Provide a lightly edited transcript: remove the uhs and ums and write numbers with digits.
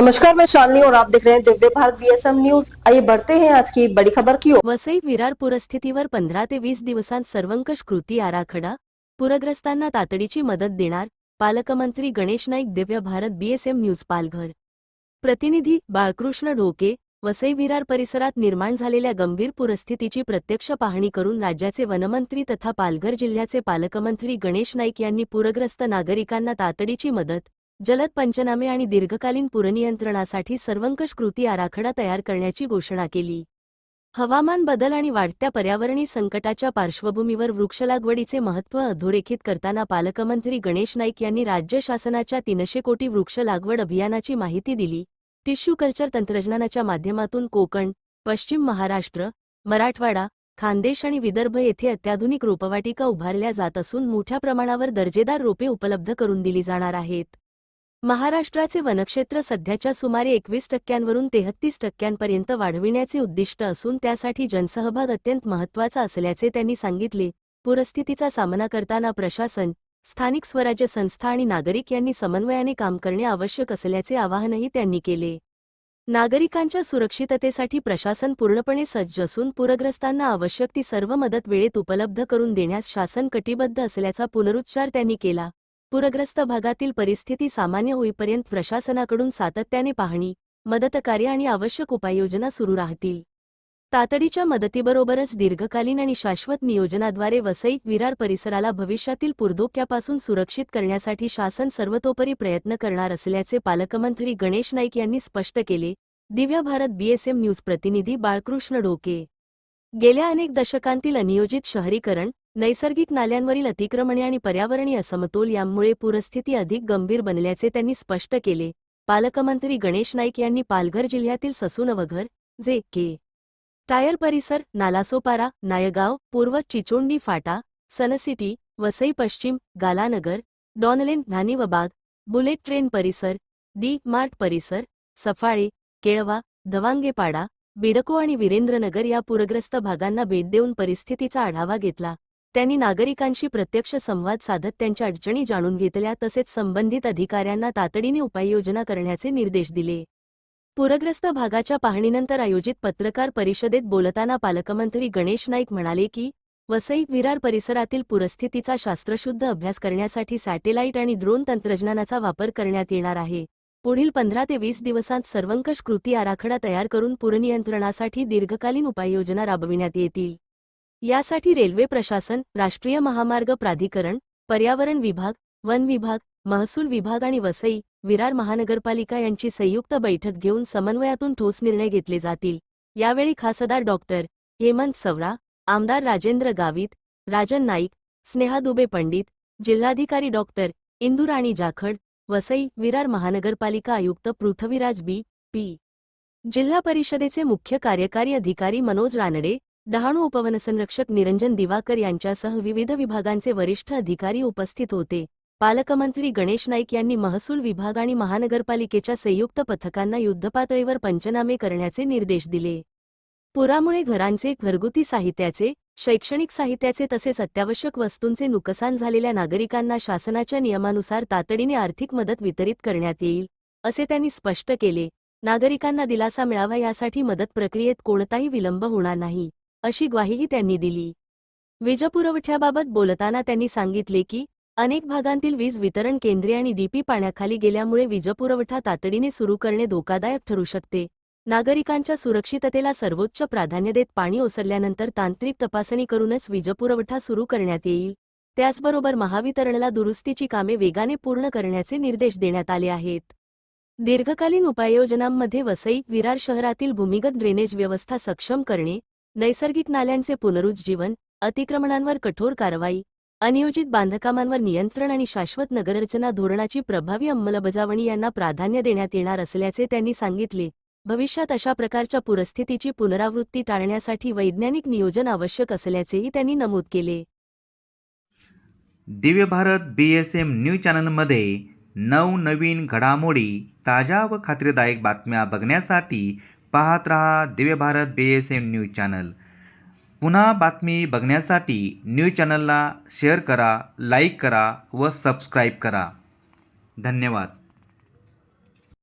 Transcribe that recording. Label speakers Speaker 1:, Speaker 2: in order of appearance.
Speaker 1: नमस्कार, मैं शालिनी और आप देख रहे हैं दिव्य भारत बीएसएम न्यूज। आइए बढ़ते हैं आज की बड़ी खबर की ओर।
Speaker 2: वसई विरार पूरस्थितीवर 15 ते 20 दिवसांत सर्वंकष कृती आराखडा, पूरग्रस्तांना तातडीची मदत देणार, पालकमंत्री गणेश नाईक. Divya Bharat BSM news Palghar. प्रतिनिधी बाळकृष्ण ढोके. वसई विरार परिसरात निर्माण झालेल्या गंभीर पूरस्थितीची प्रत्यक्ष पाहणी करून राज्याचे वनमंत्री तथा पालघर जिल्ह्याचे पालकमंत्री गणेश नाईक यांनी पूरग्रस्त नागरिकांना तातडीची मदत, जलद पंचनामे आणि दीर्घकालीन पूरनियंत्रणासाठी सर्वंकष कृती आराखडा तयार करण्याची घोषणा केली. हवामान बदल आणि वाढत्या पर्यावरणीय संकटाच्या पार्श्वभूमीवर वृक्षलागवडीचे महत्त्व अधोरेखित करताना पालकमंत्री गणेश नाईक यांनी राज्य शासनाच्या 300 कोटी वृक्ष लागवड अभियानाची माहिती दिली. टिश्यू कल्चर तंत्रज्ञानाच्या माध्यमातून कोकण, पश्चिम महाराष्ट्र, मराठवाडा, खानदेश आणि विदर्भ येथे अत्याधुनिक रोपवाटिका उभारल्या जात असून मोठ्या प्रमाणावर दर्जेदार रोपे उपलब्ध करून दिली जाणार आहेत. महाराष्ट्राचे वनक्षेत्र सध्याच्या सुमारे 21% 33% वाढविण्याचे उद्दिष्ट असून त्यासाठी जनसहभाग अत्यंत महत्त्वाचा असल्याचे त्यांनी सांगितले. पूरस्थितीचा सामना करताना प्रशासन, स्थानिक स्वराज्य संस्था आणि नागरिक यांनी समन्वयाने काम करणे आवश्यक असल्याचे आवाहनही त्यांनी केले. नागरिकांच्या सुरक्षिततेसाठी प्रशासन पूर्णपणे सज्ज असून पूरग्रस्तांना आवश्यक ती सर्व मदत वेळेत उपलब्ध करून देण्यास शासन कटिबद्ध असल्याचा पुनरुच्चार त्यांनी केला. पूरग्रस्त भागातील परिस्थिती सामान्य होईपर्यंत प्रशासनाकडून सातत्याने पाहणी, मदतकार्य आणि आवश्यक उपाययोजना सुरू राहतील. तातडीच्या मदतीबरोबरच दीर्घकालीन आणि शाश्वत नियोजनाद्वारे वसई विरार परिसराला भविष्यातील पूरधोक्यापासून सुरक्षित करण्यासाठी शासन सर्वतोपरी प्रयत्न करणार असल्याचे पालकमंत्री गणेश नाईक यांनी स्पष्ट केले. दिव्य भारत बीएसएम न्यूज प्रतिनिधी बाळकृष्ण ढोके. गेल्या अनेक दशकांतील अनियोजित शहरीकरण, नैसर्गिक नाल्यांवरील अतिक्रमणे आणि पर्यावरणीय असमतोल यामुळे पूरस्थिती अधिक गंभीर बनल्याचे त्यांनी स्पष्ट केले. पालकमंत्री गणेश नाईक यांनी पालघर जिल्ह्यातील ससूनवघर, जे.के. टायर परिसर, नालासोपारा, नायगाव, पूर्व चिचोंडी फाटा, सनसिटी, वसई पश्चिम, गालानगर, डॉनलेन, धानिवबाग, बुलेट ट्रेन परिसर, डी.मार्ट परिसर, सफाळे, केळवा, धवांगेपाडा, बिडको आणि वीरेंद्रनगर या पूरग्रस्त भागांना भेट देऊन परिस्थितीचा आढावा घेतला. त्यांनी नागरिकांशी प्रत्यक्ष संवाद साधत त्यांच्या अडचणी जाणून घेतल्या तसेच संबंधित अधिकाऱ्यांना तातडीने उपाययोजना करण्याचे निर्देश दिले. पूरग्रस्त भागाच्या पाहणीनंतर आयोजित पत्रकार परिषदेत बोलताना पालकमंत्री गणेश नाईक म्हणाले की, वसई विरार परिसरातील पूरस्थितीचा शास्त्रशुद्ध अभ्यास करण्यासाठी सॅटेलाईट आणि ड्रोन तंत्रज्ञानाचा वापर करण्यात येणार आहे. पुढील 15 ते 20 दिवसांत सर्वंकष कृती आराखडा तयार करून पूरनियंत्रणासाठी दीर्घकालीन उपाययोजना राबविण्यात येतील. यासाठी रेल्वे प्रशासन, राष्ट्रीय महामार्ग प्राधिकरण, पर्यावरण विभाग, वन विभाग, महसूल विभाग आणि वसई विरार महानगरपालिका यांची संयुक्त बैठक घेऊन समन्वयातून ठोस निर्णय घेतले जातील. यावेळी खासदार डॉक्टर हेमंत सवरा, आमदार राजेंद्र गावित, राजन नाईक, स्नेहा दुबे पंडित, जिल्हाधिकारी डॉक्टर इंदुराणी जाखड, वसई विरार महानगरपालिका आयुक्त पृथ्वीराज बी.पी., जिल्हा परिषदेचे मुख्य कार्यकारी अधिकारी मनोज रानडे, डहाणू उपवनसंरक्षक निरंजन दिवाकर यांच्यासह विविध विभागांचे वरिष्ठ अधिकारी उपस्थित होते. पालकमंत्री गणेश नाईक यांनी महसूल विभाग आणि महानगरपालिकेच्या संयुक्त पथकांना युद्धपातळीवर पंचनामे करण्याचे निर्देश दिले. पुरामुळे घरांचे, घरगुती साहित्याचे, शैक्षणिक साहित्याचे तसेच अत्यावश्यक वस्तूंचे नुकसान झालेल्या नागरिकांना शासनाच्या नियमानुसार तातडीने आर्थिक मदत वितरित करण्यात येईल, असे त्यांनी स्पष्ट केले. नागरिकांना दिलासा मिळावा यासाठी मदत प्रक्रियेत कोणताही विलंब होणार नाही, अशी ग्वाहीही त्यांनी दिली. वीजपुरवठ्याबाबत बोलताना त्यांनी सांगितले की, अनेक भागांतील वीज वितरण केंद्रे आणि डीपी पाण्याखाली गेल्यामुळे वीजपुरवठा तातडीने सुरू करणे धोकादायक ठरू शकते. नागरिकांच्या सुरक्षिततेला सर्वोच्च प्राधान्य देत पाणी ओसरल्यानंतर तांत्रिक तपासणी करूनच वीजपुरवठा सुरू करण्यात येईल. त्याचबरोबर महावितरणला दुरुस्तीची कामे वेगाने पूर्ण करण्याचे निर्देश देण्यात आले आहेत. दीर्घकालीन उपाययोजनांमध्ये वसई विरार शहरातील भूमिगत ड्रेनेज व्यवस्था सक्षम करणे, नैसर्गिक नाल्यांचे पुनरुज्जीवन, अतिक्रमणांवर कठोर कारवाई, अनियोजित बांधकामांवर नियंत्रण आणि शाश्वत नगररचना धोरणाची प्रभावी अंमलबजावणी यांना प्राधान्य देण्यात येणार असल्याचे त्यांनी सांगितले. भविष्यात अशा प्रकारच्या पूरस्थितीची पुनरावृत्ती टाळण्यासाठी वैज्ञानिक नियोजन आवश्यक असल्याचेही त्यांनी नमूद केले.
Speaker 3: दिव्य भारत बीएसएम न्यूज चॅनलमध्ये नवनवीन घडामोडी, ताज्या व खात्रीदायक बातम्या बघण्यासाठी पाहत रहा Divya Bharat BSM news channel. पुन्हा बातमी बघण्यासाठी न्यूज चॅनलला शेअर करा, लाईक करा व सबस्क्राईब करा. धन्यवाद.